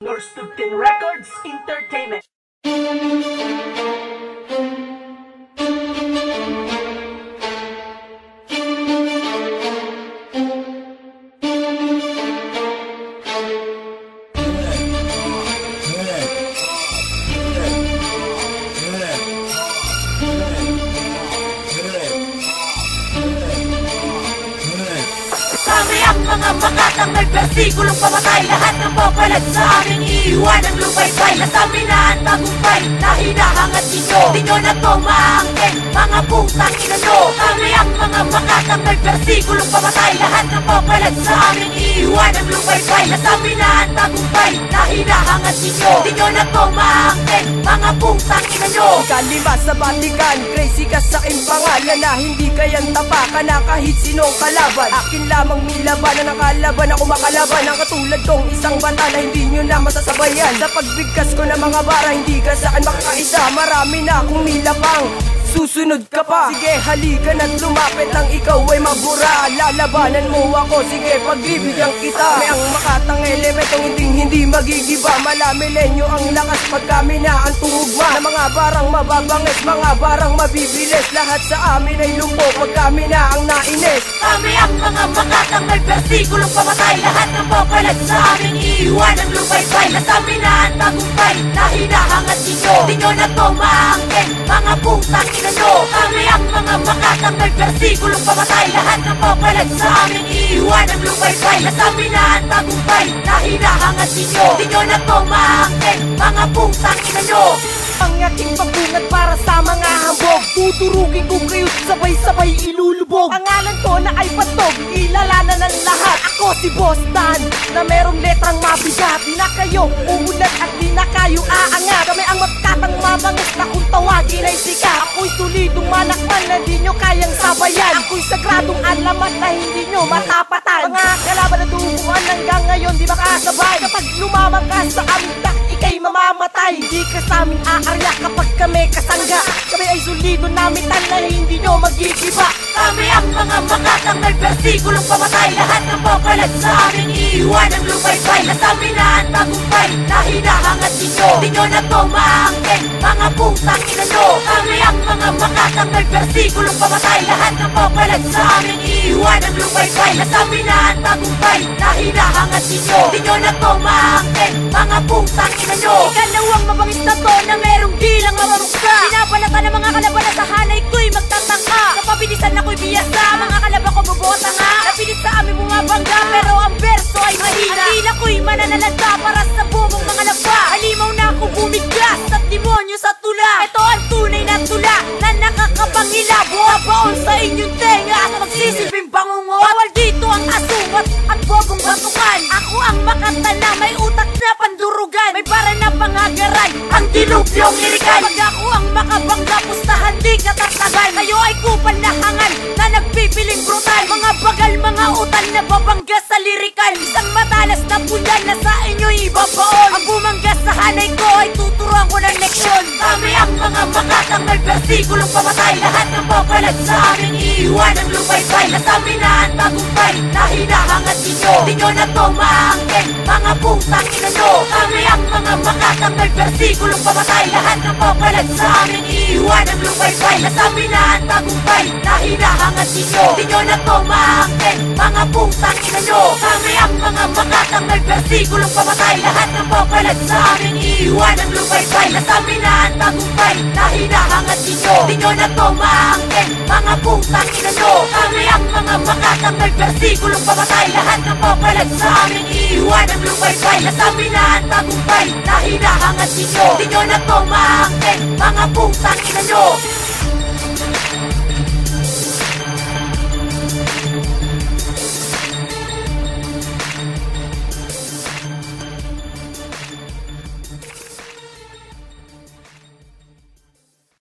Norstupin Records Entertainment. Mga makatang may versikulong pamatay, lahat ng papalag sa aming iiwan ang lupaybay. Nasabi na ang tagumpay na hinahangat ninyo, di nyo na to maangkin, mga putang ina nyo. Kami ang mga makatang may versikulong pamatay, lahat ng papalag sa aming iiwan ang lupaybay. Nasabi na ang tagumpay na hinahangat ninyo, di nyo na to maangkin, mga putang ina nyo. Kalima sa batikan, crazy ka sa aking pangalan na hindi kayang tapakan na kahit sinong kalaban. Akin lamang nilaban na nakalaban, ako makalaban ang katulad kong isang bata na hindi nyo na masasabayan. Sa pagbigkas ko ng mga bara, hindi ka saan makakaisa. Marami na akong nilapang, susunod ka pa. Sige, halika na't lumapit lang, ikaw ay mabura. Lalabanan mo ako, sige, pagbibigyan kita. May ang makatang elementong hindi magigiba. Malamilenyo ang lakas pag kami na ang tumugma. Na mga barang mababangis, mga barang mabibilis. Lahat sa amin ay lumpo pag kami na ang nainis. Kami ang mga makatang may versikulong pamatay, lahat ng papalag sa aming iiwan ang lupaybay. Nasabi na ang tagumpay na hinahangat ninyo, di nyo na to maangkin, mga putang ina nyo. Kami ang mga makatang may versikulong pamatay, lahat ng papalag sa aming iiwan ang lupaybay. Nasabi na ang tagumpay na hinahangat ninyo, di nyo na to maangkin, mga putang ina nyo. Ang aking pabungat para sa mga hambog, tuturugin ko kayo sabay-sabay ilulubog. Pangalan ko na ay Patog, ilalanan ng lahat. Ako si Boss Dan, na merong letrang mabigat. Di na kayo uunat at di na kayo aangat. Kami ang magkatang mabangis na kung tawagin ay sikat. Ako'y solidong manakman na di nyo kayang sabayan. Ako'y sagradong alamat na hindi nyo matapatan. Mga kalaban na tubuan hanggang ngayon di makasabay. Kapag lumamang ka sa aming ika'y mamamatay. Hindi ka sa aming aarya kapag kami kasangga. Kami ay solido namin na hindi nyo magigiba. Kami ang mga makatang may versikulong pamatay, lahat ng papalag sa aming iiwan ang lupaybay. Nasabi na ang tagumpay na hinahangat ninyo, di nyo na to maangkin, mga putang ina nyo. Kami ang mga makatang may versikulong pamatay, lahat ng papalag sa aming iiwan ang lupaybay. Nasabi na ang tagumpay na hinahangat ninyo, di nyo na to maangkin, mga putang ina nyo. Ikalawang mabangis na to na merong bilang mamamuksa. Pinabalata ng mga kalaban na sa hanay ko'y magtatangka. Sa pabilisan ako'y biyasa, mga kalaban ko bubota nga. Napilit sa aming mga bangga, pero ang verso ay mahina. Ang hila ko'y mananalanta para sa bumong mga laba. Halimaw na ako bumigas at demonyo sa tula. Ito ang tunay na tula na nakakapangila. Buhabaon sa inyong tenga at magsisilbing bangungo. Bawal dito ang asungat at bobong batukan. Ako ang makata na may utak na pandurugan. May bara na pangagaray, ang dilubyong lirikal. Pag ako ang makabangga, pustahan di katatagal. Kayo ay kupal na hangal na nagpipiling brutal. Mga bagal, mga utal na babangga sa lirikal. Isang matalas na punyan na sa inyo'y ibabaon. Ang bumangga sa hanay ko ay tuturuan ko ng leksyon. Kami ang mga makatang may versikulong pamatay, lahat ng papalag sa aming iiwan ang lupaybay. Nasabi na ang tagumpay na hinahangat ninyo, di nyo na to maangkin, mga putang ina nyo. Kami ang mga makatang may versikulong pamatay, lahat ng papalag sa aming iiwan ang lupaybay. Nasabi na ang tagumpay na hinahangat ninyo, di nyo na to maangkin, mga putang ina nyo. Kami ang mga makatang may versikulong pamatay, lahat ng papalag sa aming iiwan ang lupaybay. Nasabi na ang tagumpay na hinahangat ninyo, di nyo na to maangkin, mga putang ina nyo. Kami ang mga makatang may versikulong pamatay, lahat ng papalag sa aming iiwan ang lupaybay. Nasabi na ang tagumpay na hinahangat ninyo, di nyo na to maangkin, mga putang ina nyo.